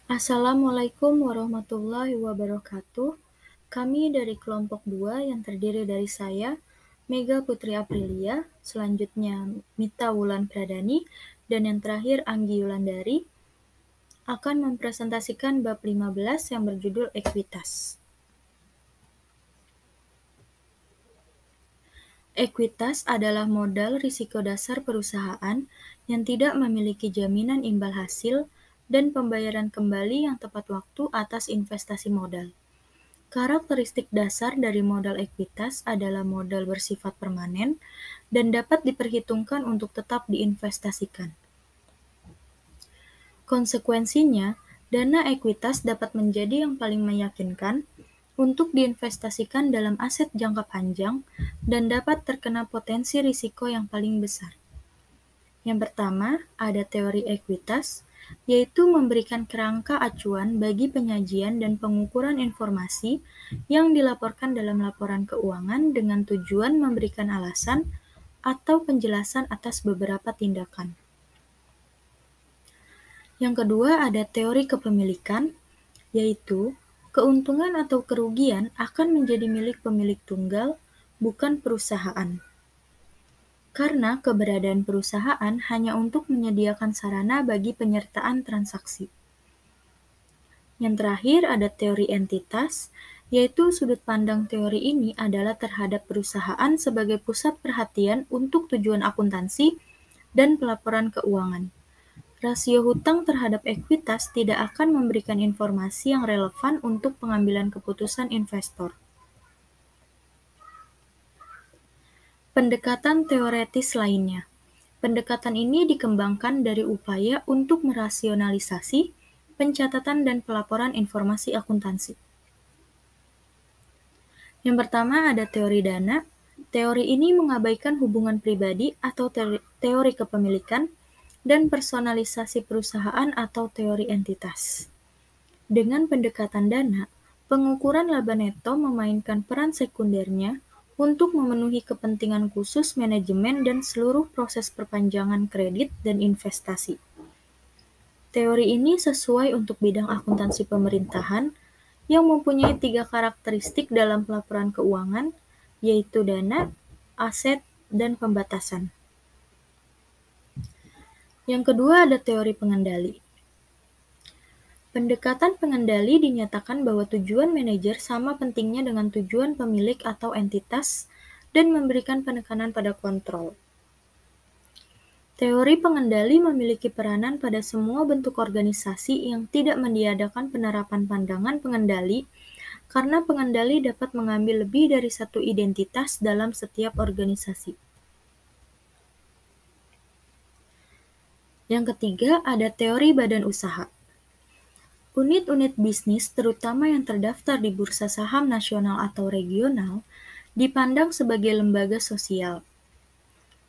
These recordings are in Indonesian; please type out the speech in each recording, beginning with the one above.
Assalamualaikum warahmatullahi wabarakatuh. Kami dari kelompok 2 yang terdiri dari saya, Mega Putri Aprilia, selanjutnya Mita Wulan Pradani, dan yang terakhir Anggi Yulandari, akan mempresentasikan bab 15 yang berjudul Ekuitas. Ekuitas adalah modal risiko dasar perusahaan yang tidak memiliki jaminan imbal hasil dan pembayaran kembali yang tepat waktu atas investasi modal. Karakteristik dasar dari modal ekuitas adalah modal bersifat permanen dan dapat diperhitungkan untuk tetap diinvestasikan. Konsekuensinya, dana ekuitas dapat menjadi yang paling meyakinkan untuk diinvestasikan dalam aset jangka panjang dan dapat terkena potensi risiko yang paling besar. Yang pertama, ada teori ekuitas, yaitu memberikan kerangka acuan bagi penyajian dan pengukuran informasi yang dilaporkan dalam laporan keuangan dengan tujuan memberikan alasan atau penjelasan atas beberapa tindakan. Yang kedua, ada teori kepemilikan, yaitu keuntungan atau kerugian akan menjadi milik pemilik tunggal, bukan perusahaan. Karena keberadaan perusahaan hanya untuk menyediakan sarana bagi penyertaan transaksi. Yang terakhir ada teori entitas, yaitu sudut pandang teori ini adalah terhadap perusahaan sebagai pusat perhatian untuk tujuan akuntansi dan pelaporan keuangan. Rasio hutang terhadap ekuitas tidak akan memberikan informasi yang relevan untuk pengambilan keputusan investor. Pendekatan teoretis lainnya. Pendekatan ini dikembangkan dari upaya untuk merasionalisasi pencatatan dan pelaporan informasi akuntansi. Yang pertama ada teori dana. Teori ini mengabaikan hubungan pribadi atau teori kepemilikan dan personalisasi perusahaan atau teori entitas. Dengan pendekatan dana, pengukuran laba neto memainkan peran sekundernya untuk memenuhi kepentingan khusus manajemen dan seluruh proses perpanjangan kredit dan investasi. Teori ini sesuai untuk bidang akuntansi pemerintahan yang mempunyai 3 karakteristik dalam pelaporan keuangan, yaitu dana, aset, dan pembatasan. Yang kedua ada teori pengendali. Pendekatan pengendali dinyatakan bahwa tujuan manajer sama pentingnya dengan tujuan pemilik atau entitas dan memberikan penekanan pada kontrol. Teori pengendali memiliki peranan pada semua bentuk organisasi yang tidak meniadakan penerapan pandangan pengendali karena pengendali dapat mengambil lebih dari satu identitas dalam setiap organisasi. Yang ketiga ada teori badan usaha. Unit-unit bisnis, terutama yang terdaftar di bursa saham nasional atau regional, dipandang sebagai lembaga sosial.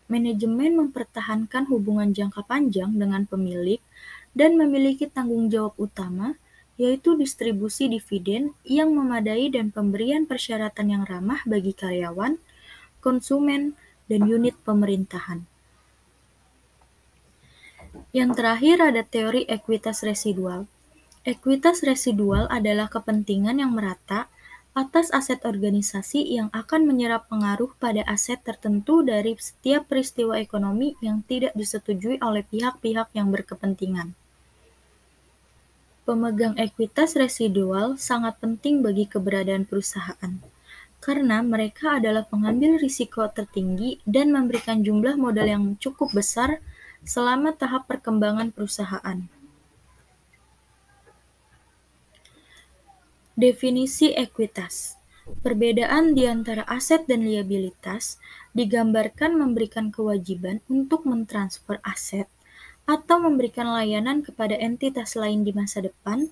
Manajemen mempertahankan hubungan jangka panjang dengan pemilik dan memiliki tanggung jawab utama, yaitu distribusi dividen yang memadai dan pemberian persyaratan yang ramah bagi karyawan, konsumen, dan unit pemerintahan. Yang terakhir ada teori ekuitas residual. Ekuitas residual adalah kepentingan yang merata atas aset organisasi yang akan menyerap pengaruh pada aset tertentu dari setiap peristiwa ekonomi yang tidak disetujui oleh pihak-pihak yang berkepentingan. Pemegang ekuitas residual sangat penting bagi keberadaan perusahaan, karena mereka adalah pengambil risiko tertinggi dan memberikan jumlah modal yang cukup besar selama tahap perkembangan perusahaan. Definisi ekuitas. Perbedaan di antara aset dan liabilitas digambarkan memberikan kewajiban untuk mentransfer aset atau memberikan layanan kepada entitas lain di masa depan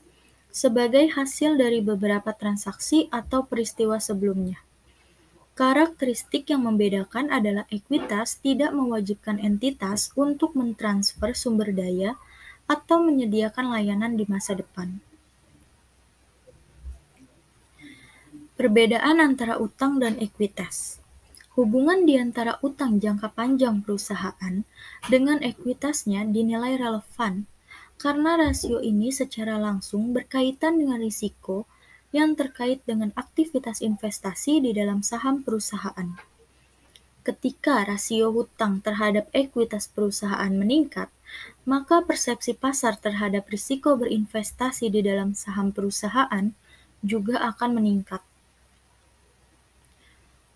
sebagai hasil dari beberapa transaksi atau peristiwa sebelumnya. Karakteristik yang membedakan adalah ekuitas tidak mewajibkan entitas untuk mentransfer sumber daya atau menyediakan layanan di masa depan. Perbedaan antara utang dan ekuitas. Hubungan di antara utang jangka panjang perusahaan dengan ekuitasnya dinilai relevan karena rasio ini secara langsung berkaitan dengan risiko yang terkait dengan aktivitas investasi di dalam saham perusahaan. Ketika rasio hutang terhadap ekuitas perusahaan meningkat, maka persepsi pasar terhadap risiko berinvestasi di dalam saham perusahaan juga akan meningkat.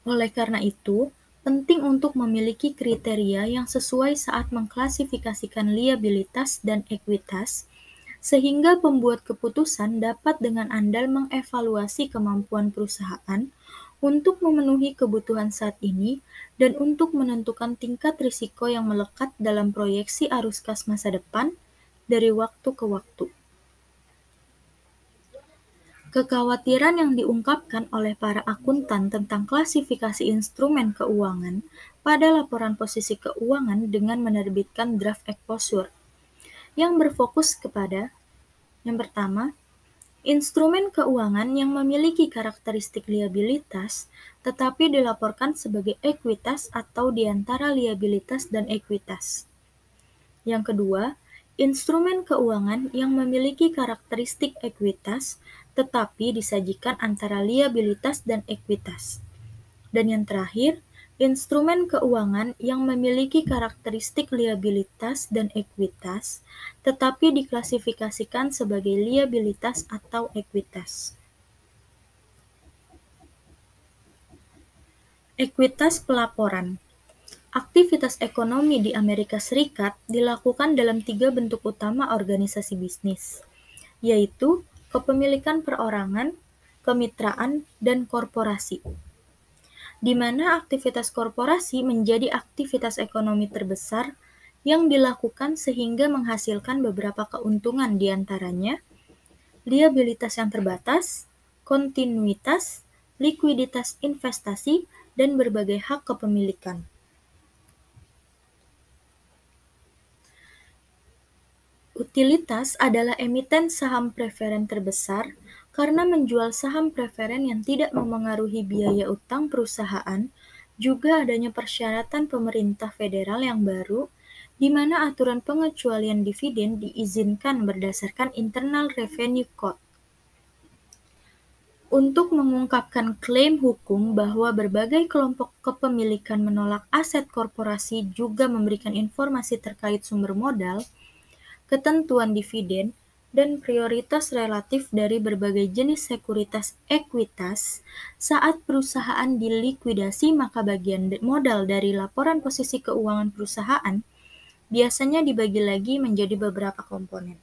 Oleh karena itu, penting untuk memiliki kriteria yang sesuai saat mengklasifikasikan liabilitas dan ekuitas, sehingga pembuat keputusan dapat dengan andal mengevaluasi kemampuan perusahaan untuk memenuhi kebutuhan saat ini dan untuk menentukan tingkat risiko yang melekat dalam proyeksi arus kas masa depan dari waktu ke waktu. Kekhawatiran yang diungkapkan oleh para akuntan tentang klasifikasi instrumen keuangan pada laporan posisi keuangan dengan menerbitkan draft exposure yang berfokus kepada yang pertama, instrumen keuangan yang memiliki karakteristik liabilitas tetapi dilaporkan sebagai ekuitas atau di antara liabilitas dan ekuitas. Yang kedua, instrumen keuangan yang memiliki karakteristik ekuitas tetapi disajikan antara liabilitas dan ekuitas. Dan yang terakhir, instrumen keuangan yang memiliki karakteristik liabilitas dan ekuitas tetapi diklasifikasikan sebagai liabilitas atau ekuitas. Ekuitas pelaporan. Aktivitas ekonomi di Amerika Serikat dilakukan dalam 3 bentuk utama organisasi bisnis, yaitu kepemilikan perorangan, kemitraan, dan korporasi, di mana aktivitas korporasi menjadi aktivitas ekonomi terbesar yang dilakukan sehingga menghasilkan beberapa keuntungan di antaranya liabilitas yang terbatas, kontinuitas, likuiditas investasi, dan berbagai hak kepemilikan. Utilitas adalah emiten saham preferen terbesar karena menjual saham preferen yang tidak memengaruhi biaya utang perusahaan, juga adanya persyaratan pemerintah federal yang baru, di mana aturan pengecualian dividen diizinkan berdasarkan Internal Revenue Code. Untuk mengungkapkan klaim hukum bahwa berbagai kelompok kepemilikan menolak aset korporasi juga memberikan informasi terkait sumber modal, ketentuan dividen, dan prioritas relatif dari berbagai jenis sekuritas ekuitas saat perusahaan dilikuidasi, maka bagian modal dari laporan posisi keuangan perusahaan biasanya dibagi lagi menjadi beberapa komponen.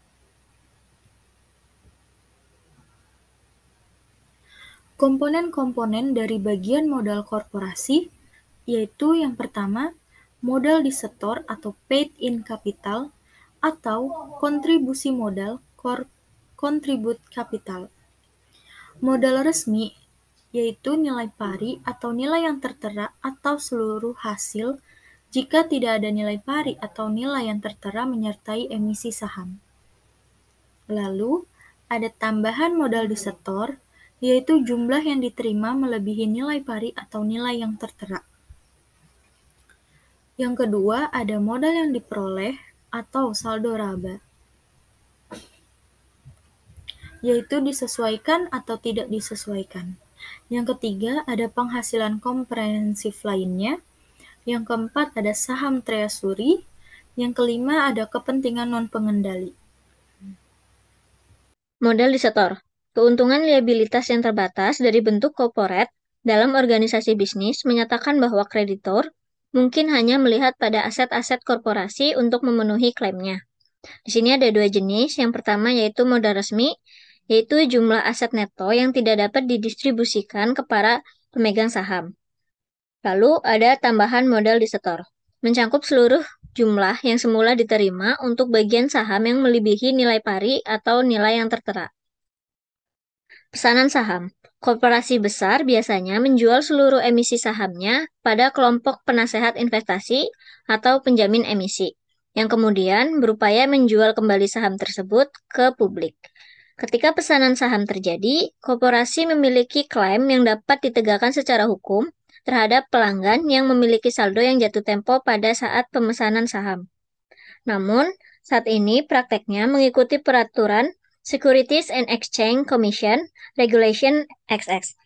Komponen-komponen dari bagian modal korporasi yaitu yang pertama, modal disetor atau paid-in capital atau kontribusi modal contribute capital. Modal resmi yaitu nilai pari atau nilai yang tertera atau seluruh hasil jika tidak ada nilai pari atau nilai yang tertera menyertai emisi saham. Lalu, ada tambahan modal disetor, yaitu jumlah yang diterima melebihi nilai pari atau nilai yang tertera. Yang kedua, ada modal yang diperoleh atau saldo raba, yaitu disesuaikan atau tidak disesuaikan. Yang ketiga, ada penghasilan komprehensif lainnya. Yang keempat, ada saham treasury. Yang kelima, ada kepentingan non-pengendali. Modal disetor. Keuntungan liabilitas yang terbatas dari bentuk corporate dalam organisasi bisnis menyatakan bahwa kreditor mungkin hanya melihat pada aset-aset korporasi untuk memenuhi klaimnya. Di sini ada 2 jenis. Yang pertama yaitu modal resmi, yaitu jumlah aset neto yang tidak dapat didistribusikan kepada pemegang saham. Lalu ada tambahan modal disetor, mencangkup seluruh jumlah yang semula diterima untuk bagian saham yang melebihi nilai pari atau nilai yang tertera. Pesanan saham. Korporasi besar biasanya menjual seluruh emisi sahamnya pada kelompok penasehat investasi atau penjamin emisi, yang kemudian berupaya menjual kembali saham tersebut ke publik. Ketika pesanan saham terjadi, korporasi memiliki klaim yang dapat ditegakkan secara hukum terhadap pelanggan yang memiliki saldo yang jatuh tempo pada saat pemesanan saham. Namun, Saat ini prakteknya mengikuti peraturan Securities and Exchange Commission Regulation XX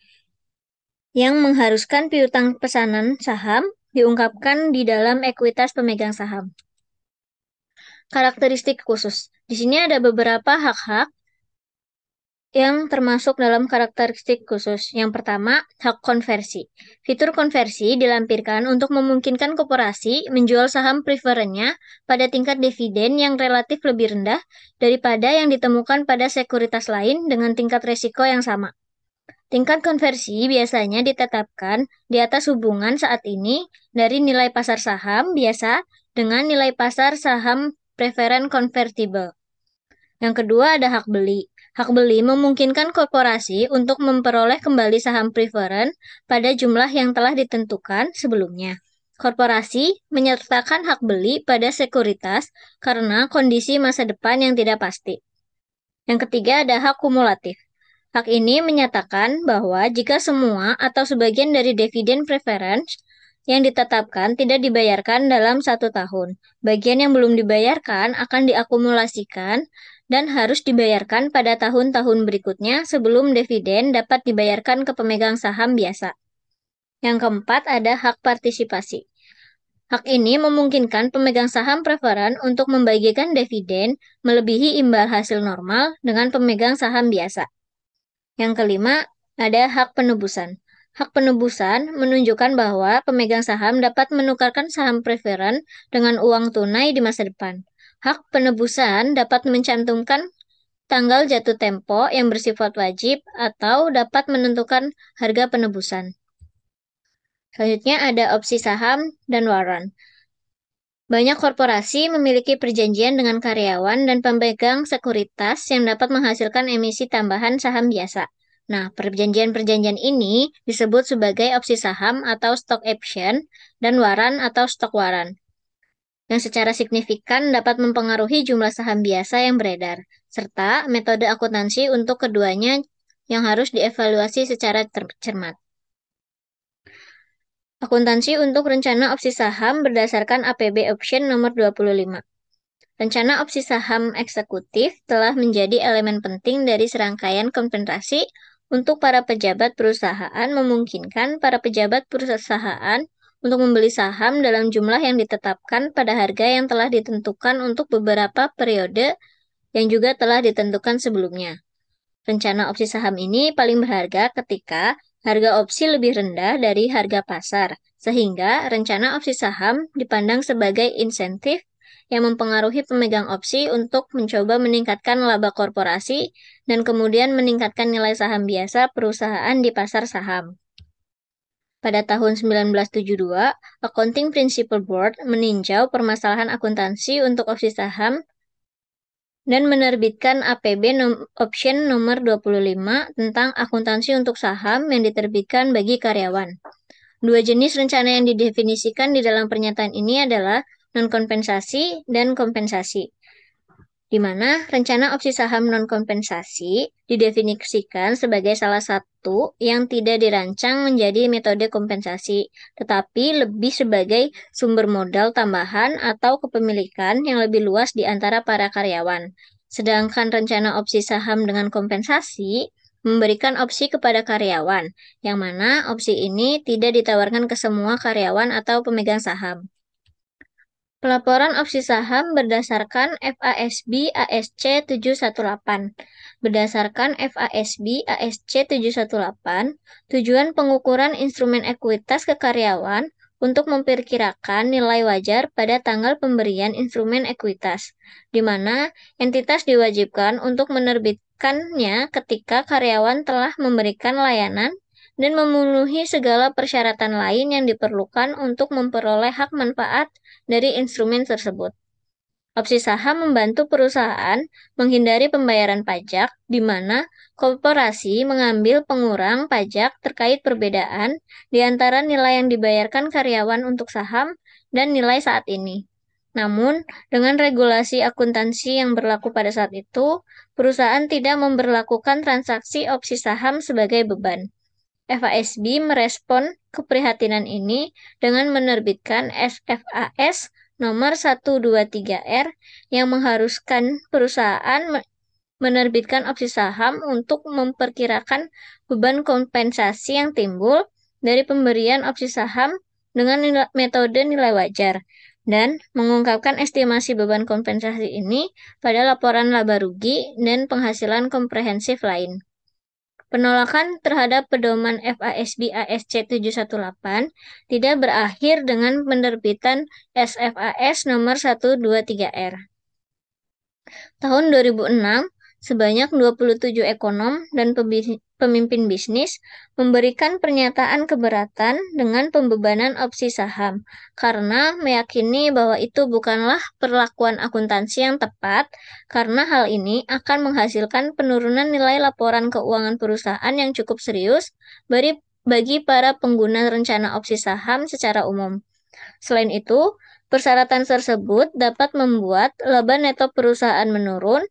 yang mengharuskan piutang pesanan saham diungkapkan di dalam ekuitas pemegang saham. Karakteristik khusus. Di sini ada beberapa hak-hak yang termasuk dalam karakteristik khusus. Yang pertama, hak konversi. Fitur konversi dilampirkan untuk memungkinkan koperasi menjual saham preferennya pada tingkat dividen yang relatif lebih rendah daripada yang ditemukan pada sekuritas lain dengan tingkat resiko yang sama. Tingkat konversi biasanya ditetapkan di atas hubungan saat ini dari nilai pasar saham biasa dengan nilai pasar saham preferen convertible. Yang kedua ada hak beli. Hak beli memungkinkan korporasi untuk memperoleh kembali saham preferen pada jumlah yang telah ditentukan sebelumnya. Korporasi menyertakan hak beli pada sekuritas karena kondisi masa depan yang tidak pasti. Yang ketiga ada hak kumulatif. Hak ini menyatakan bahwa jika semua atau sebagian dari dividen preference yang ditetapkan tidak dibayarkan dalam 1 tahun, bagian yang belum dibayarkan akan diakumulasikan dan harus dibayarkan pada tahun-tahun berikutnya sebelum dividen dapat dibayarkan ke pemegang saham biasa. Yang keempat ada hak partisipasi. Hak ini memungkinkan pemegang saham preferen untuk membagikan dividen melebihi imbal hasil normal dengan pemegang saham biasa. Yang kelima, ada hak penebusan. Hak penebusan menunjukkan bahwa pemegang saham dapat menukarkan saham preferen dengan uang tunai di masa depan. Hak penebusan dapat mencantumkan tanggal jatuh tempo yang bersifat wajib atau dapat menentukan harga penebusan. Selanjutnya ada opsi saham dan waran. Banyak korporasi memiliki perjanjian dengan karyawan dan pemegang sekuritas yang dapat menghasilkan emisi tambahan saham biasa. Nah, perjanjian-perjanjian ini disebut sebagai opsi saham atau stock option dan waran atau stock waran, yang secara signifikan dapat mempengaruhi jumlah saham biasa yang beredar, serta metode akuntansi untuk keduanya yang harus dievaluasi secara cermat. Akuntansi untuk rencana opsi saham berdasarkan APB Option nomor 25. Rencana opsi saham eksekutif telah menjadi elemen penting dari serangkaian kompensasi untuk para pejabat perusahaan, memungkinkan para pejabat perusahaan untuk membeli saham dalam jumlah yang ditetapkan pada harga yang telah ditentukan untuk beberapa periode yang juga telah ditentukan sebelumnya. Rencana opsi saham ini paling berharga ketika harga opsi lebih rendah dari harga pasar, sehingga rencana opsi saham dipandang sebagai insentif yang mempengaruhi pemegang opsi untuk mencoba meningkatkan laba korporasi dan kemudian meningkatkan nilai saham biasa perusahaan di pasar saham. Pada tahun 1972, Accounting Principles Board meninjau permasalahan akuntansi untuk opsi saham dan menerbitkan APB Option nomor 25 tentang akuntansi untuk saham yang diterbitkan bagi karyawan. Dua jenis rencana yang didefinisikan di dalam pernyataan ini adalah non-kompensasi dan kompensasi, di mana rencana opsi saham non-kompensasi didefinisikan sebagai salah satu yang tidak dirancang menjadi metode kompensasi, tetapi lebih sebagai sumber modal tambahan atau kepemilikan yang lebih luas di antara para karyawan. Sedangkan rencana opsi saham dengan kompensasi memberikan opsi kepada karyawan, yang mana opsi ini tidak ditawarkan ke semua karyawan atau pemegang saham. Pelaporan opsi saham berdasarkan FASB ASC 718. Berdasarkan FASB ASC 718, tujuan pengukuran instrumen ekuitas ke karyawan untuk memperkirakan nilai wajar pada tanggal pemberian instrumen ekuitas, di mana entitas diwajibkan untuk menerbitkannya ketika karyawan telah memberikan layanan dan memenuhi segala persyaratan lain yang diperlukan untuk memperoleh hak manfaat dari instrumen tersebut. Opsi saham membantu perusahaan menghindari pembayaran pajak, di mana korporasi mengambil pengurang pajak terkait perbedaan di antara nilai yang dibayarkan karyawan untuk saham dan nilai saat ini. Namun, dengan regulasi akuntansi yang berlaku pada saat itu, perusahaan tidak memberlakukan transaksi opsi saham sebagai beban. FASB merespon keprihatinan ini dengan menerbitkan SFAS Nomor 123R yang mengharuskan perusahaan menerbitkan opsi saham untuk memperkirakan beban kompensasi yang timbul dari pemberian opsi saham dengan metode nilai wajar dan mengungkapkan estimasi beban kompensasi ini pada laporan laba rugi dan penghasilan komprehensif lain. Penolakan terhadap pedoman FASB ASC 718 tidak berakhir dengan penerbitan SFAS nomor 123R. Tahun 2006, sebanyak 27 ekonom dan pemimpin bisnis memberikan pernyataan keberatan dengan pembebanan opsi saham karena meyakini bahwa itu bukanlah perlakuan akuntansi yang tepat karena hal ini akan menghasilkan penurunan nilai laporan keuangan perusahaan yang cukup serius bagi para pengguna rencana opsi saham secara umum. Selain itu, persyaratan tersebut dapat membuat laba neto perusahaan menurun,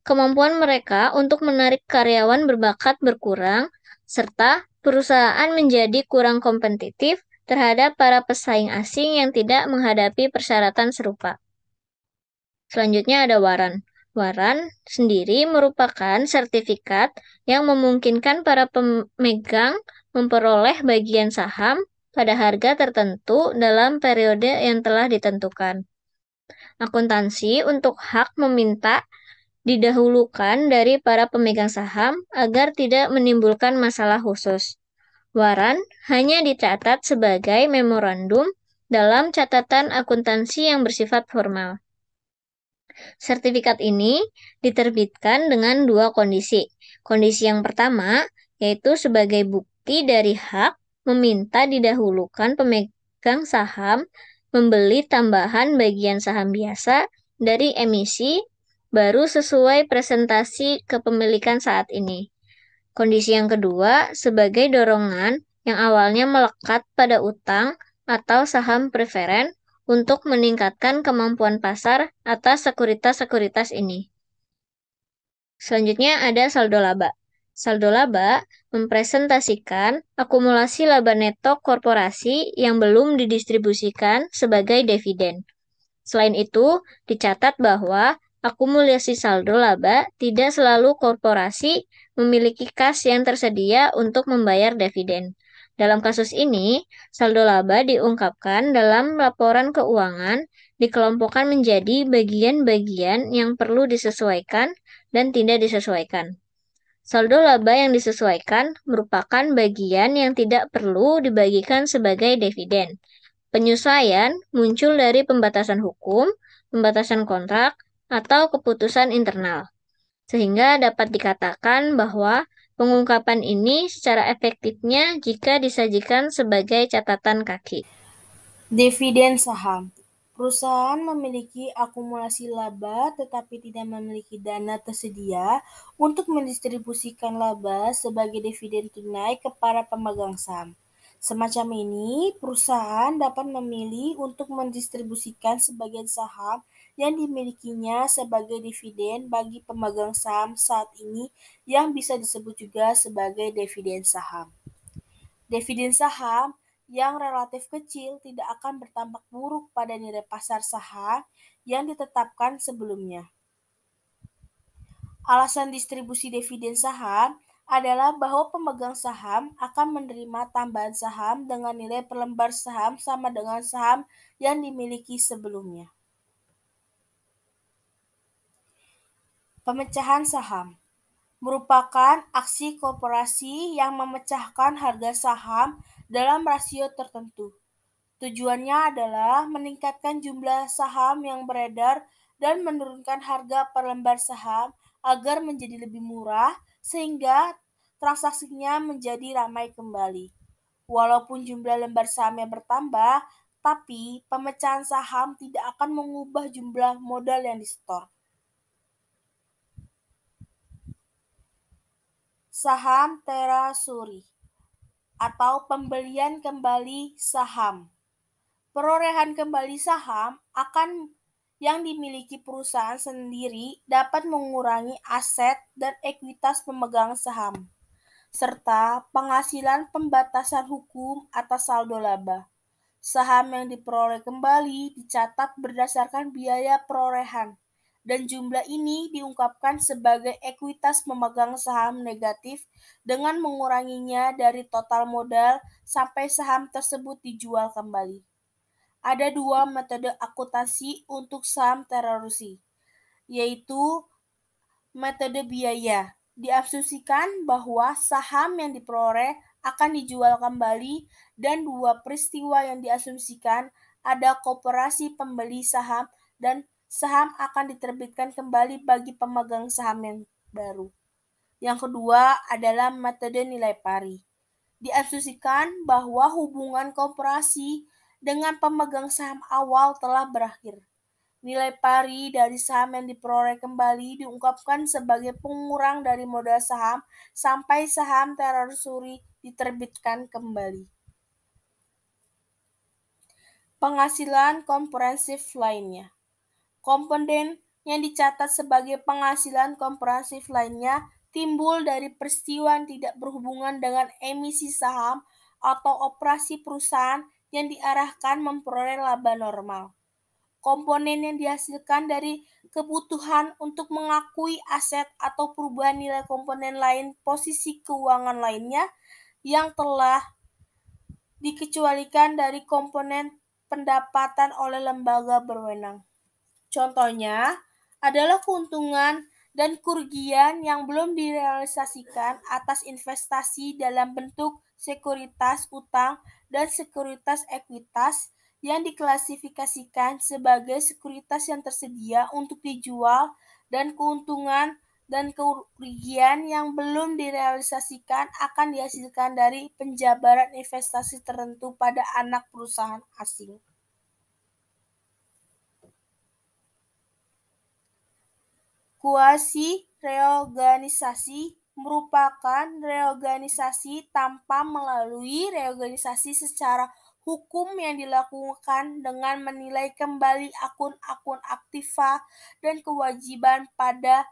kemampuan mereka untuk menarik karyawan berbakat berkurang, serta perusahaan menjadi kurang kompetitif terhadap para pesaing asing yang tidak menghadapi persyaratan serupa. Selanjutnya ada waran. Waran sendiri merupakan sertifikat yang memungkinkan para pemegang memperoleh bagian saham pada harga tertentu dalam periode yang telah ditentukan. Akuntansi untuk hak meminta didahulukan dari para pemegang saham agar tidak menimbulkan masalah khusus. Waran hanya dicatat sebagai memorandum dalam catatan akuntansi yang bersifat formal. Sertifikat ini diterbitkan dengan dua kondisi. Kondisi yang pertama, yaitu sebagai bukti dari hak meminta didahulukan pemegang saham membeli tambahan bagian saham biasa dari emisi baru sesuai presentasi kepemilikan saat ini. Kondisi yang kedua, sebagai dorongan yang awalnya melekat pada utang atau saham preferen untuk meningkatkan kemampuan pasar atas sekuritas-sekuritas ini. Selanjutnya ada saldo laba. Saldo laba mempresentasikan akumulasi laba neto korporasi yang belum didistribusikan sebagai dividen. Selain itu, dicatat bahwa akumulasi saldo laba tidak selalu korporasi memiliki kas yang tersedia untuk membayar dividen. Dalam kasus ini, saldo laba diungkapkan dalam laporan keuangan dikelompokkan menjadi bagian-bagian yang perlu disesuaikan dan tidak disesuaikan. Saldo laba yang disesuaikan merupakan bagian yang tidak perlu dibagikan sebagai dividen. Penyesuaian muncul dari pembatasan hukum, pembatasan kontrak, atau keputusan internal. Sehingga dapat dikatakan bahwa pengungkapan ini secara efektifnya jika disajikan sebagai catatan kaki. Dividen saham. Perusahaan memiliki akumulasi laba tetapi tidak memiliki dana tersedia untuk mendistribusikan laba sebagai dividen tunai kepada pemegang saham. Semacam ini, perusahaan dapat memilih untuk mendistribusikan sebagian saham yang dimilikinya sebagai dividen bagi pemegang saham saat ini yang bisa disebut juga sebagai dividen saham. Dividen saham yang relatif kecil tidak akan berdampak buruk pada nilai pasar saham yang ditetapkan sebelumnya. Alasan distribusi dividen saham adalah bahwa pemegang saham akan menerima tambahan saham dengan nilai per lembar saham sama dengan saham yang dimiliki sebelumnya. Pemecahan saham merupakan aksi korporasi yang memecahkan harga saham dalam rasio tertentu. Tujuannya adalah meningkatkan jumlah saham yang beredar dan menurunkan harga per lembar saham agar menjadi lebih murah sehingga transaksinya menjadi ramai kembali. Walaupun jumlah lembar sahamnya bertambah, tapi pemecahan saham tidak akan mengubah jumlah modal yang disetor. Saham terasuri atau pembelian kembali saham. Perolehan kembali saham yang dimiliki perusahaan sendiri dapat mengurangi aset dan ekuitas pemegang saham, serta penghasilan pembatasan hukum atas saldo laba. Saham yang diperoleh kembali dicatat berdasarkan biaya perolehan, dan jumlah ini diungkapkan sebagai ekuitas pemegang saham negatif dengan menguranginya dari total modal sampai saham tersebut dijual kembali. Ada dua metode akuntansi untuk saham terorisme, yaitu metode biaya. Diasumsikan bahwa saham yang diperoleh akan dijual kembali, dan dua peristiwa yang diasumsikan ada koperasi pembeli saham dan saham akan diterbitkan kembali bagi pemegang saham yang baru. Yang kedua adalah metode nilai pari. Diasumsikan bahwa hubungan koperasi dengan pemegang saham awal telah berakhir. Nilai pari dari saham yang diperoleh kembali diungkapkan sebagai pengurang dari modal saham sampai saham terorisme diterbitkan kembali. Penghasilan komprehensif lainnya. Komponen yang dicatat sebagai penghasilan komprehensif lainnya timbul dari peristiwa yang tidak berhubungan dengan emisi saham atau operasi perusahaan yang diarahkan memperoleh laba normal. Komponen yang dihasilkan dari kebutuhan untuk mengakui aset atau perubahan nilai komponen lain posisi keuangan lainnya yang telah dikecualikan dari komponen pendapatan oleh lembaga berwenang. Contohnya adalah keuntungan dan kerugian yang belum direalisasikan atas investasi dalam bentuk sekuritas utang dan sekuritas ekuitas yang diklasifikasikan sebagai sekuritas yang tersedia untuk dijual, dan keuntungan dan kerugian yang belum direalisasikan akan dihasilkan dari penjabaran investasi tertentu pada anak perusahaan asing. Kuasi reorganisasi merupakan reorganisasi tanpa melalui reorganisasi secara hukum yang dilakukan dengan menilai kembali akun-akun aktiva dan kewajiban pada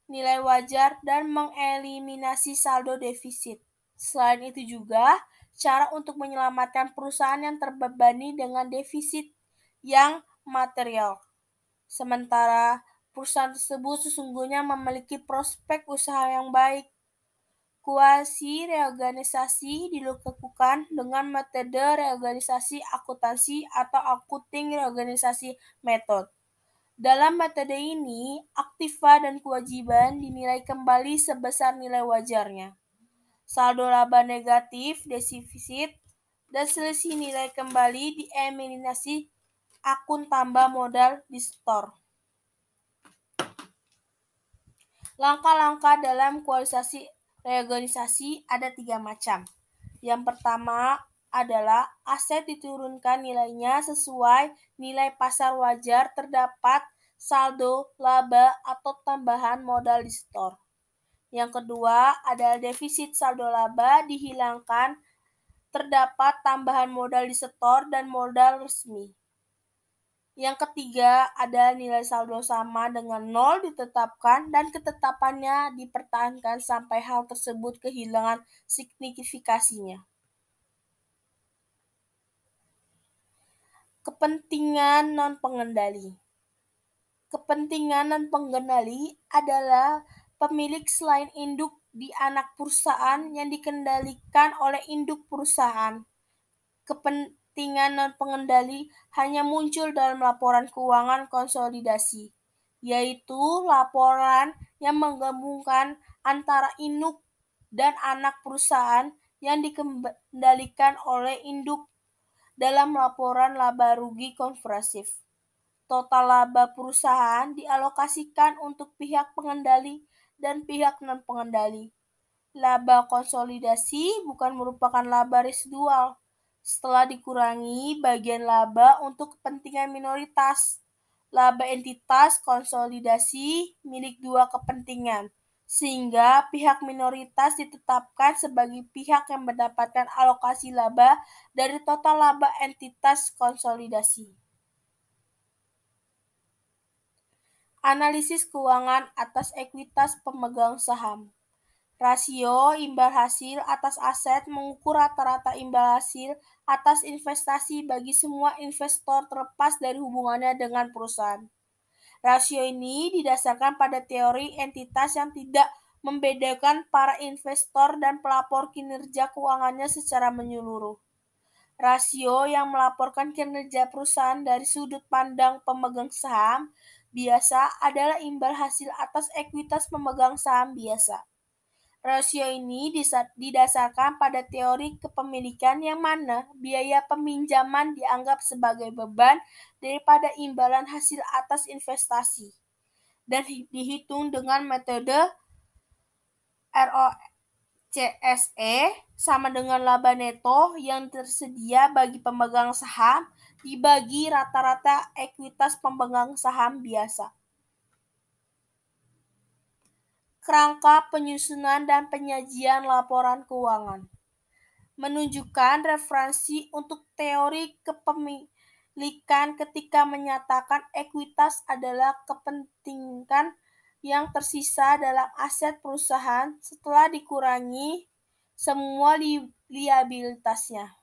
nilai wajar dan mengeliminasi saldo defisit. Selain itu juga cara untuk menyelamatkan perusahaan yang terbebani dengan defisit yang material. Sementara perusahaan tersebut sesungguhnya memiliki prospek usaha yang baik. Kuasi reorganisasi dilakukan dengan metode reorganisasi akuntansi atau accounting reorganisasi method. Dalam metode ini, aktiva dan kewajiban dinilai kembali sebesar nilai wajarnya. Saldo laba negatif, defisit, dan selisih nilai kembali dieliminasi akun tambah modal di store. Langkah-langkah dalam kualifikasi reorganisasi ada 3 macam. Yang pertama adalah aset diturunkan nilainya sesuai nilai pasar wajar, terdapat saldo laba atau tambahan modal di store. Yang kedua adalah defisit saldo laba dihilangkan, terdapat tambahan modal di store dan modal resmi. Yang ketiga adalah nilai saldo sama dengan nol ditetapkan dan ketetapannya dipertahankan sampai hal tersebut kehilangan signifikasinya. Kepentingan non-pengendali. Kepentingan non-pengendali adalah pemilik selain induk di anak perusahaan yang dikendalikan oleh induk perusahaan. Kepentingan non-pengendali hanya muncul dalam laporan keuangan konsolidasi, yaitu laporan yang menggabungkan antara induk dan anak perusahaan yang dikendalikan oleh induk dalam laporan laba rugi komprehensif. Total laba perusahaan dialokasikan untuk pihak pengendali dan pihak non-pengendali. Laba konsolidasi bukan merupakan laba residual setelah dikurangi bagian laba untuk kepentingan minoritas. Laba entitas konsolidasi milik dua kepentingan, sehingga pihak minoritas ditetapkan sebagai pihak yang mendapatkan alokasi laba dari total laba entitas konsolidasi. Analisis keuangan atas ekuitas pemegang saham. Rasio imbal hasil atas aset mengukur rata-rata imbal hasil atas investasi bagi semua investor terlepas dari hubungannya dengan perusahaan. Rasio ini didasarkan pada teori entitas yang tidak membedakan para investor dan pelapor kinerja keuangannya secara menyeluruh. Rasio yang melaporkan kinerja perusahaan dari sudut pandang pemegang saham biasa adalah imbal hasil atas ekuitas pemegang saham biasa. Rasio ini didasarkan pada teori kepemilikan yang mana biaya peminjaman dianggap sebagai beban daripada imbalan hasil atas investasi dan dihitung dengan metode ROCSE sama dengan laba neto yang tersedia bagi pemegang saham dibagi rata-rata ekuitas pemegang saham biasa. Kerangka penyusunan dan penyajian laporan keuangan menunjukkan referensi untuk teori kepemilikan ketika menyatakan ekuitas adalah kepentingan yang tersisa dalam aset perusahaan setelah dikurangi semua liabilitasnya.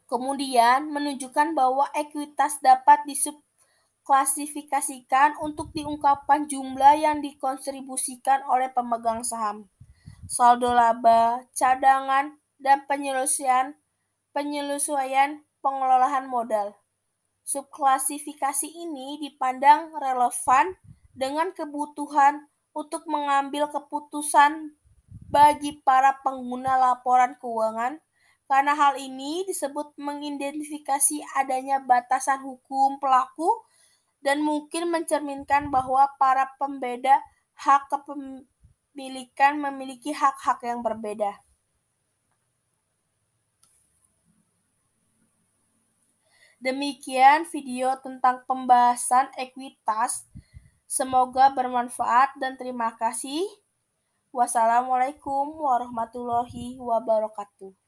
Kemudian menunjukkan bahwa ekuitas dapat disubklasifikasikan untuk diungkapkan jumlah yang dikontribusikan oleh pemegang saham, saldo laba, cadangan, dan penyesuaian pengelolaan modal. Subklasifikasi ini dipandang relevan dengan kebutuhan untuk mengambil keputusan bagi para pengguna laporan keuangan, karena hal ini disebut mengidentifikasi adanya batasan hukum pelaku dan mungkin mencerminkan bahwa para pembeda hak kepemilikan memiliki hak-hak yang berbeda. Demikian video tentang pembahasan ekuitas. Semoga bermanfaat dan terima kasih. Wassalamualaikum warahmatullahi wabarakatuh.